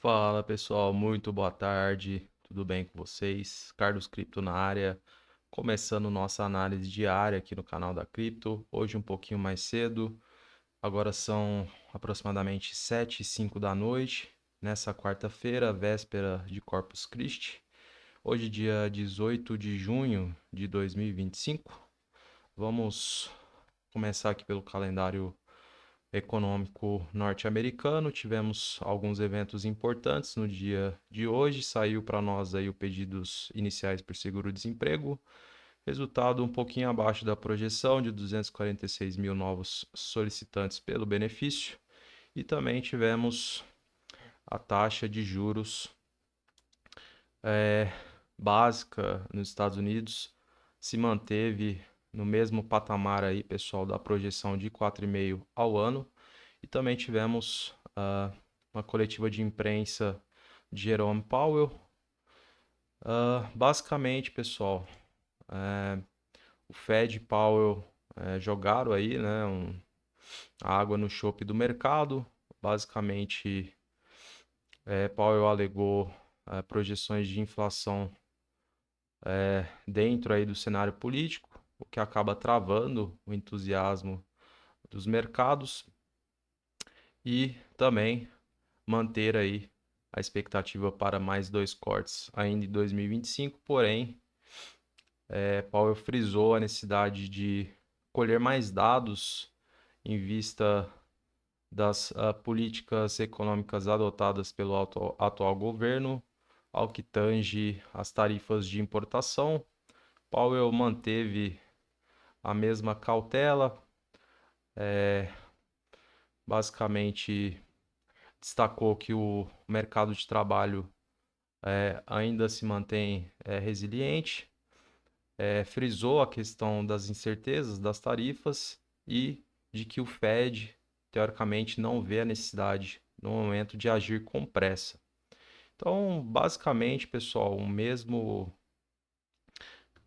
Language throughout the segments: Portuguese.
Fala pessoal, muito boa tarde, tudo bem com vocês? Carlos Cripto na área, começando nossa análise diária aqui no canal da Cripto. Hoje um pouquinho mais cedo, agora são aproximadamente 7h05 da noite, nessa quarta-feira, véspera de Corpus Christi. Hoje, dia 18 de junho de 2025. Vamos começar aqui pelo calendário econômico norte-americano. Tivemos alguns eventos importantes no dia de hoje. Saiu para nós aí o pedidos iniciais por seguro-desemprego. Resultado um pouquinho abaixo da projeção de 246 mil novos solicitantes pelo benefício. E também tivemos a taxa de juros básica nos Estados Unidos se manteve no mesmo patamar aí, pessoal, da projeção de 4,5 ao ano. E também tivemos uma coletiva de imprensa de Jerome Powell. Basicamente, pessoal, o Fed e Powell jogaram aí, né, a água no chope do mercado. Basicamente, Powell alegou projeções de inflação dentro aí do cenário político, o que acaba travando o entusiasmo dos mercados e também manter aí a expectativa para mais dois cortes ainda em 2025, porém, Powell frisou a necessidade de colher mais dados em vista das políticas econômicas adotadas pelo atual governo, ao que tange as tarifas de importação. Powell manteve a mesma cautela, basicamente destacou que o mercado de trabalho ainda se mantém resiliente, frisou a questão das incertezas das tarifas e de que o Fed, teoricamente, não vê a necessidade no momento de agir com pressa. Então, basicamente, pessoal, o mesmo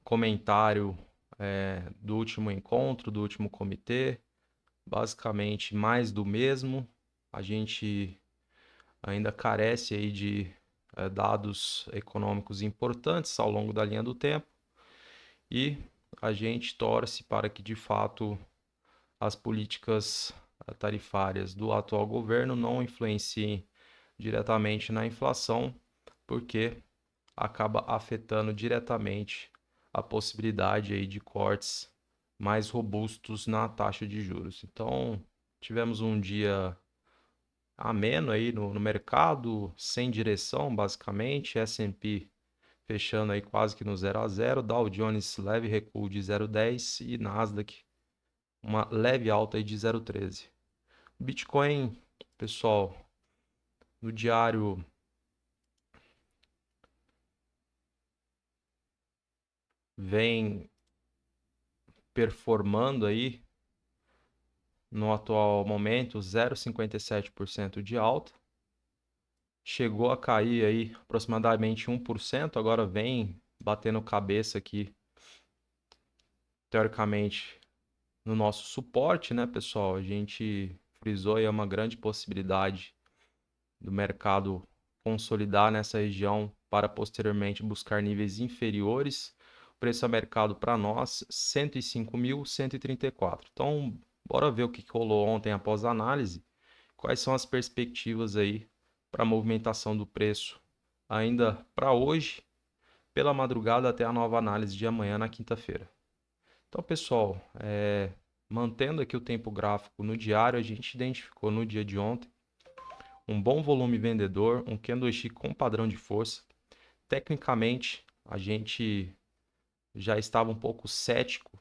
comentário do último encontro, do último comitê, basicamente mais do mesmo. A gente ainda carece aí de dados econômicos importantes ao longo da linha do tempo e a gente torce para que de fato as políticas tarifárias do atual governo não influenciem diretamente na inflação, porque acaba afetando diretamente a possibilidade aí de cortes mais robustos na taxa de juros. Então, tivemos um dia ameno aí no mercado, sem direção, basicamente. S&P fechando aí quase que no 0 a 0, Dow Jones leve recuo de 0,10 e Nasdaq uma leve alta aí de 0,13. Bitcoin, pessoal, no diário vem performando aí no atual momento 0,57% de alta. Chegou a cair aí aproximadamente 1%, agora vem batendo cabeça aqui, teoricamente, no nosso suporte, né, pessoal? A gente frisou aí uma grande possibilidade do mercado consolidar nessa região para posteriormente buscar níveis inferiores. O preço a mercado para nós, 105.134. Então, bora ver o que rolou ontem após a análise. Quais são as perspectivas aí para a movimentação do preço ainda para hoje, pela madrugada até a nova análise de amanhã na quinta-feira. Então, pessoal, mantendo aqui o tempo gráfico no diário, a gente identificou no dia de ontem um bom volume vendedor, um candlestick com padrão de força. Tecnicamente, a gente já estava um pouco cético,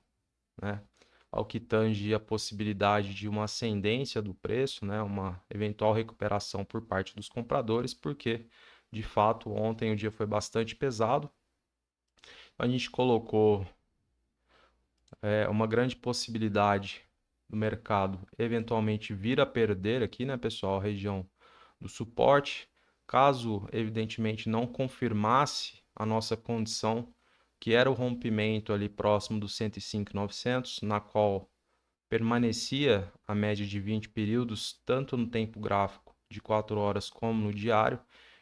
né, ao que tange a possibilidade de uma ascendência do preço, né, uma eventual recuperação por parte dos compradores, porque, de fato, ontem o dia foi bastante pesado. A gente colocou uma grande possibilidade do mercado eventualmente vir a perder aqui, né, pessoal, a região do suporte, caso evidentemente não confirmasse a nossa condição, que era o rompimento ali próximo dos 105.900, na qual permanecia a média de 20 períodos, tanto no tempo gráfico de 4 horas como no diário.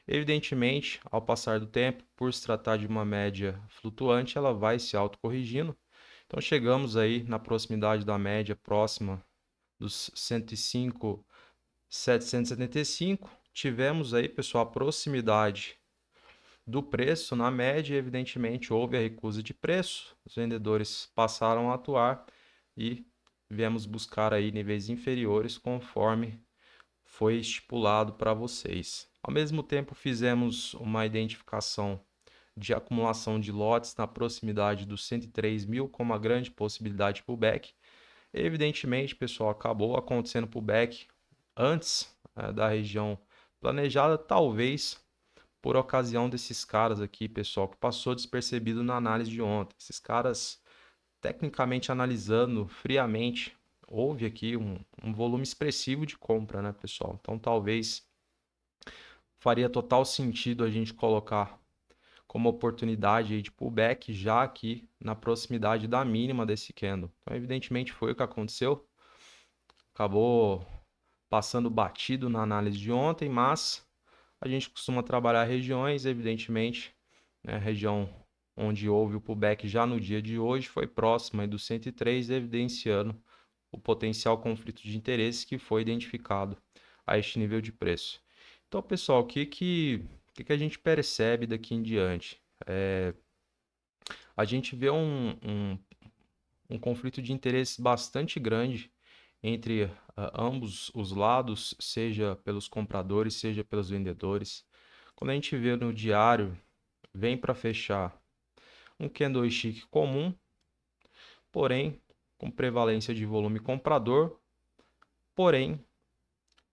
Evidentemente, ao passar do tempo, por se tratar de uma média flutuante, ela vai se autocorrigindo. Então chegamos aí na proximidade da média próxima dos 105.775. Tivemos aí, pessoal, a proximidade do preço na média, evidentemente houve a recusa de preço, os vendedores passaram a atuar e viemos buscar aí níveis inferiores conforme foi estipulado para vocês. Ao mesmo tempo, fizemos uma identificação de acumulação de lotes na proximidade dos 103 mil, com uma grande possibilidade de pullback. Evidentemente, pessoal, acabou acontecendo pullback antes da região planejada, talvez por ocasião desses caras aqui, pessoal, que passou despercebido na análise de ontem. Esses caras, tecnicamente analisando friamente, houve aqui um volume expressivo de compra, né, pessoal? Então, talvez faria total sentido a gente colocar como oportunidade aí de pullback já aqui na proximidade da mínima desse candle. Então, evidentemente, foi o que aconteceu. Acabou passando batido na análise de ontem, mas a gente costuma trabalhar regiões, evidentemente, né? A região onde houve o pullback já no dia de hoje foi próxima do 103, evidenciando o potencial conflito de interesses que foi identificado a este nível de preço. Então, pessoal, o que a gente percebe daqui em diante? A gente vê um conflito de interesses bastante grande entre ambos os lados, seja pelos compradores, seja pelos vendedores. Quando a gente vê no diário, vem para fechar um candlestick comum, porém com prevalência de volume comprador, porém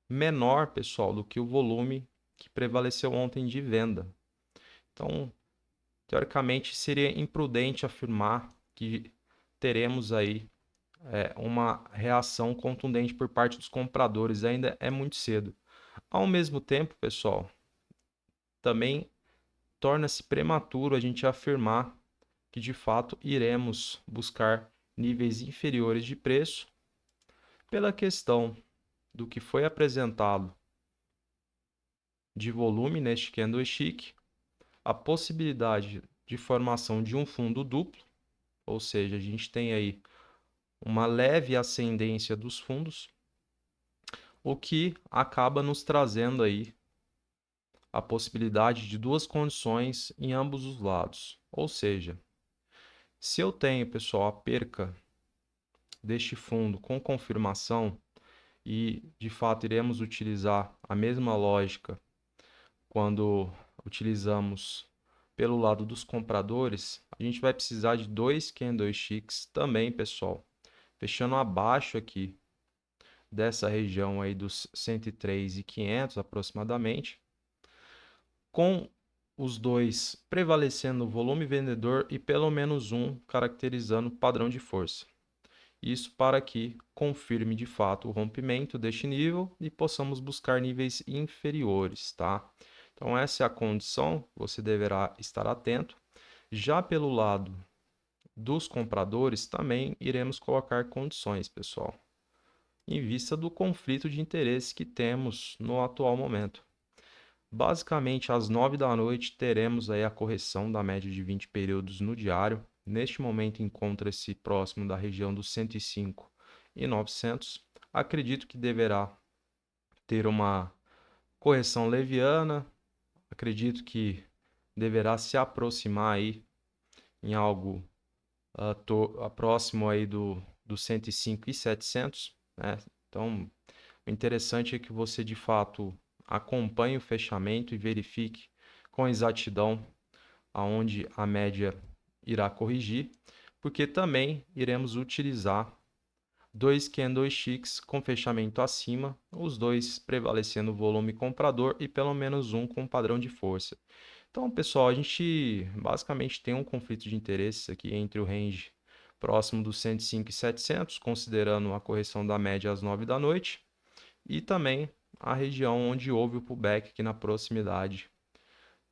menor, pessoal, do que o volume que prevaleceu ontem de venda. Então, teoricamente, seria imprudente afirmar que teremos aí uma reação contundente por parte dos compradores. Ainda é muito cedo. Ao mesmo tempo, pessoal, também torna-se prematuro a gente afirmar que de fato iremos buscar níveis inferiores de preço pela questão do que foi apresentado de volume neste candlestick, a possibilidade de formação de um fundo duplo, ou seja, a gente tem aí uma leve ascendência dos fundos, o que acaba nos trazendo aí a possibilidade de duas condições em ambos os lados. Ou seja, se eu tenho, pessoal, a perca deste fundo com confirmação e de fato iremos utilizar a mesma lógica quando utilizamos pelo lado dos compradores, a gente vai precisar de dois candlesticks também, pessoal, fechando abaixo aqui dessa região aí dos 103.500 aproximadamente, com os dois prevalecendo o volume vendedor e pelo menos um caracterizando o padrão de força. Isso para que confirme de fato o rompimento deste nível e possamos buscar níveis inferiores, tá? Então essa é a condição, você deverá estar atento. Já pelo lado dos compradores, também iremos colocar condições, pessoal, em vista do conflito de interesse que temos no atual momento. Basicamente, às 9 da noite, teremos aí a correção da média de 20 períodos no diário. Neste momento, encontra-se próximo da região dos 105.900. Acredito que deverá ter uma correção leviana. Acredito que deverá se aproximar aí em algo próximo aí dos 105.700, né? Então, o interessante é que você de fato acompanhe o fechamento e verifique com exatidão aonde a média irá corrigir, porque também iremos utilizar dois candlesticks com fechamento acima, os dois prevalecendo o volume comprador e pelo menos um com padrão de força. Então, pessoal, a gente basicamente tem um conflito de interesses aqui entre o range próximo dos 105.700, considerando a correção da média às 9 da noite, e também a região onde houve o pullback aqui na proximidade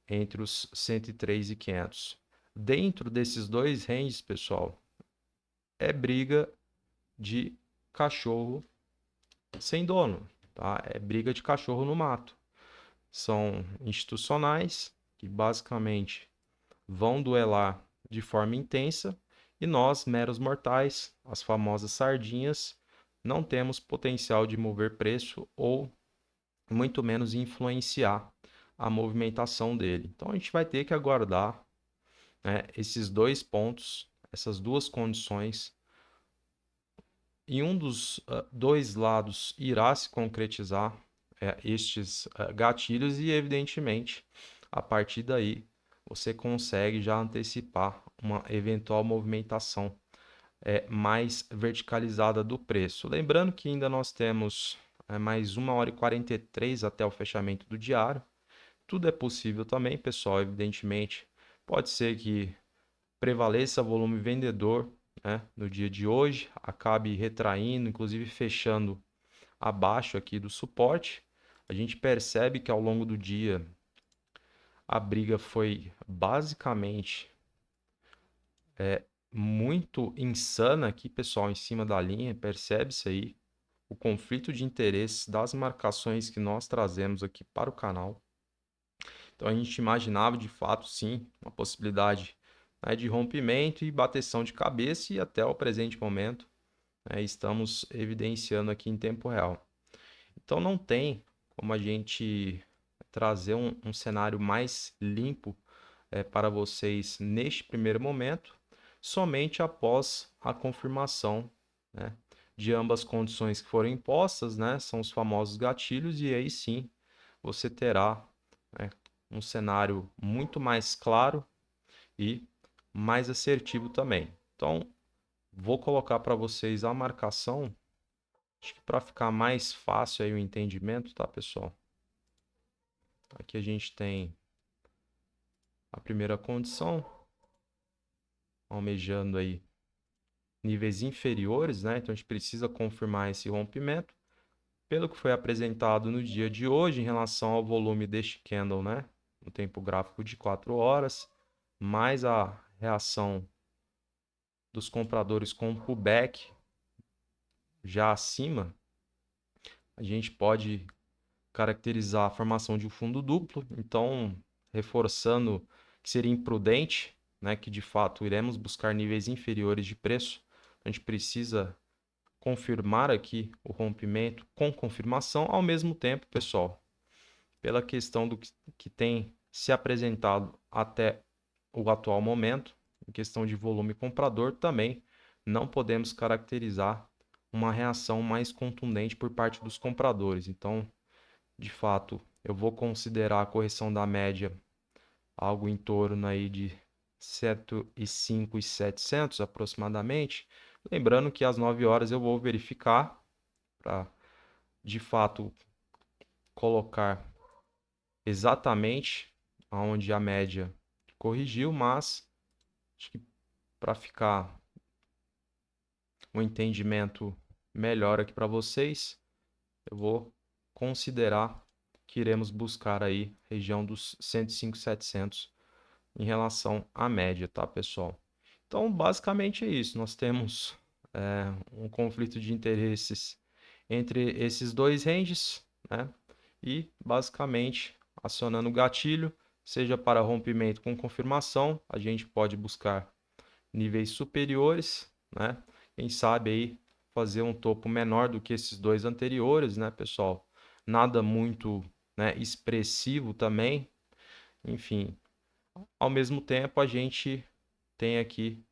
entre os 103.500. Dentro desses dois ranges, pessoal, é briga de cachorro sem dono. tá? É briga de cachorro no mato. São institucionais que basicamente vão duelar de forma intensa e nós, meros mortais, as famosas sardinhas, não temos potencial de mover preço ou muito menos influenciar a movimentação dele. Então a gente vai ter que aguardar, né, esses dois pontos, essas duas condições, e um dos dois lados irá se concretizar estes gatilhos e, evidentemente, a partir daí você consegue já antecipar uma eventual movimentação mais verticalizada do preço. Lembrando que ainda nós temos mais 1h43 até o fechamento do diário. Tudo é possível também, pessoal, evidentemente. Pode ser que prevaleça volume vendedor, né, no dia de hoje, acabe retraindo, inclusive fechando abaixo aqui do suporte. A gente percebe que ao longo do dia a briga foi basicamente muito insana aqui, pessoal, em cima da linha, percebe-se aí o conflito de interesses das marcações que nós trazemos aqui para o canal. Então a gente imaginava de fato, sim, uma possibilidade, né, de rompimento e bateção de cabeça, e até o presente momento, né, estamos evidenciando aqui em tempo real. Então não tem como a gente trazer um cenário mais limpo para vocês neste primeiro momento, somente após a confirmação, né, de ambas condições que foram impostas, né, são os famosos gatilhos, e aí sim você terá, né, um cenário muito mais claro e mais assertivo também. Então, vou colocar para vocês a marcação, acho que para ficar mais fácil aí o entendimento, tá, pessoal? Aqui a gente tem a primeira condição, almejando aí níveis inferiores, né? Então a gente precisa confirmar esse rompimento. Pelo que foi apresentado no dia de hoje em relação ao volume deste candle, né, no tempo gráfico de 4 horas, mais a reação dos compradores com o pullback já acima, a gente pode caracterizar a formação de um fundo duplo. Então, reforçando que seria imprudente, né, que de fato iremos buscar níveis inferiores de preço. A gente precisa confirmar aqui o rompimento com confirmação. Ao mesmo tempo, pessoal, pela questão do que tem se apresentado até o atual momento, em questão de volume comprador, também não podemos caracterizar uma reação mais contundente por parte dos compradores. Então, de fato, eu vou considerar a correção da média algo em torno aí de 105.700 aproximadamente. Lembrando que às 9 horas eu vou verificar para, de fato, colocar exatamente aonde a média corrigiu, mas acho que para ficar um entendimento melhor aqui para vocês, eu vou considerar que iremos buscar aí região dos 105.700 em relação à média, tá, pessoal? Então, basicamente é isso. Nós temos um conflito de interesses entre esses dois ranges, né? E basicamente acionando o gatilho, seja para rompimento com confirmação, a gente pode buscar níveis superiores, né? Quem sabe aí fazer um topo menor do que esses dois anteriores, né, pessoal? Nada muito, né, expressivo também. Enfim, ao mesmo tempo a gente tem aqui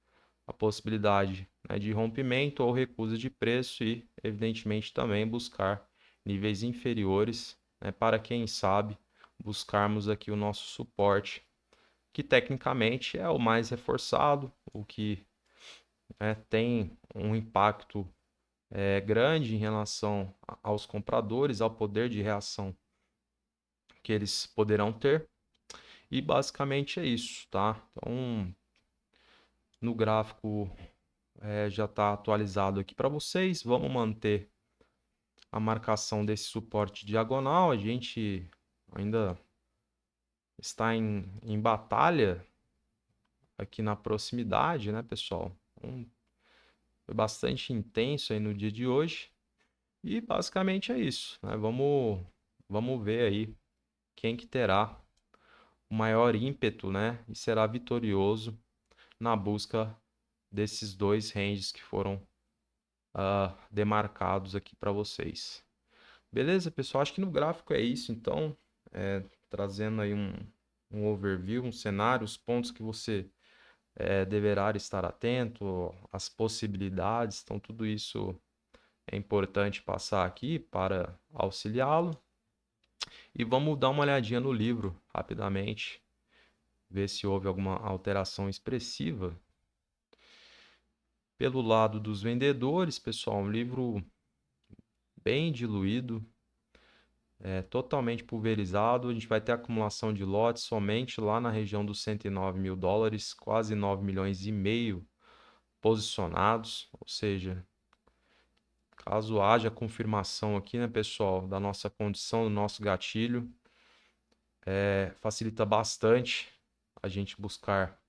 a possibilidade, né, de rompimento ou recusa de preço e, evidentemente, também buscar níveis inferiores, né, para quem sabe buscarmos aqui o nosso suporte, que tecnicamente é o mais reforçado, o que, né, tem um impacto grande em relação aos compradores, ao poder de reação que eles poderão ter. E basicamente é isso, tá? Então, no gráfico já está atualizado aqui para vocês. Vamos manter a marcação desse suporte diagonal. A gente ainda está em batalha aqui na proximidade, né, pessoal? Foi bastante intenso aí no dia de hoje. E basicamente é isso, né? Vamos ver aí quem que terá o maior ímpeto, né? E será vitorioso na busca desses dois ranges que foram demarcados aqui para vocês. Beleza, pessoal? Acho que no gráfico é isso, então, trazendo aí um overview, um cenário, os pontos que você deverá estar atento, as possibilidades, então tudo isso é importante passar aqui para auxiliá-lo. E vamos dar uma olhadinha no livro rapidamente, ver se houve alguma alteração expressiva. Pelo lado dos vendedores, pessoal, um livro bem diluído, totalmente pulverizado. A gente vai ter acumulação de lotes somente lá na região dos 109 mil dólares, quase 9 milhões e meio posicionados. Ou seja, caso haja confirmação aqui, né, pessoal, da nossa condição, do nosso gatilho, facilita bastante a gente buscar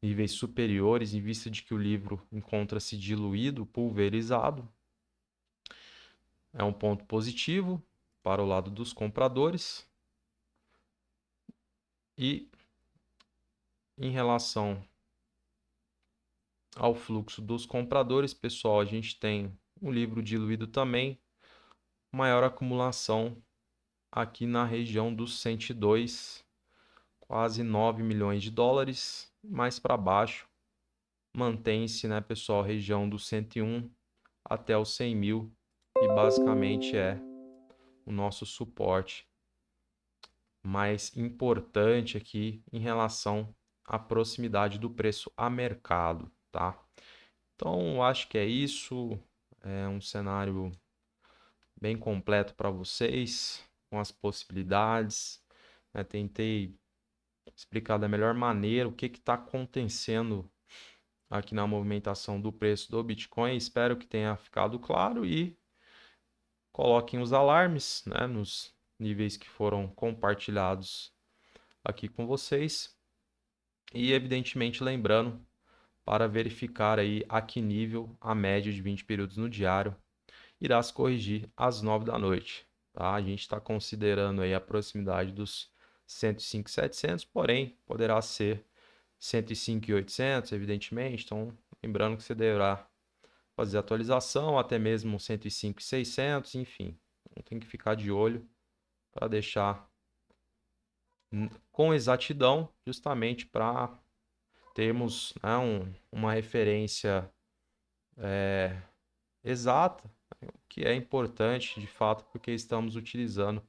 níveis superiores em vista de que o livro encontra-se diluído, pulverizado. É um ponto positivo para o lado dos compradores. E em relação ao fluxo dos compradores, pessoal, a gente tem um livro diluído também, maior acumulação aqui na região dos 102, quase 9 milhões de dólares, mais para baixo mantém-se, né, pessoal, região dos 101 até os 100 mil, e basicamente é o nosso suporte mais importante aqui em relação à proximidade do preço a mercado, tá? Então, acho que é isso. É um cenário bem completo para vocês, com as possibilidades. Tentei explicar da melhor maneira o que está acontecendo aqui na movimentação do preço do Bitcoin. Espero que tenha ficado claro e coloquem os alarmes, né, nos níveis que foram compartilhados aqui com vocês. E, evidentemente, lembrando para verificar aí a que nível a média de 20 períodos no diário irá se corrigir às 9 da noite. Tá? A gente está considerando aí a proximidade dos 105.700, porém poderá ser 105.800, evidentemente. Então, lembrando que você deverá fazer atualização até mesmo 105.600, enfim. Então, tem que ficar de olho para deixar com exatidão, justamente para termos, né, uma referência exata, que é importante de fato, porque estamos utilizando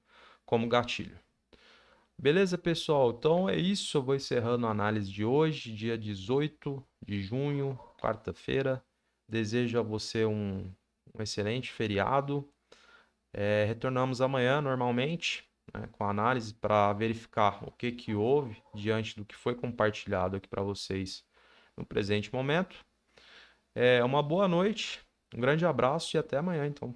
como gatilho. Beleza, pessoal? Então é isso. Eu vou encerrando a análise de hoje, dia 18 de junho, quarta-feira. Desejo a você um excelente feriado. Retornamos amanhã normalmente, né, com a análise para verificar o que houve diante do que foi compartilhado aqui para vocês no presente momento. Uma boa noite, um grande abraço e até amanhã, então.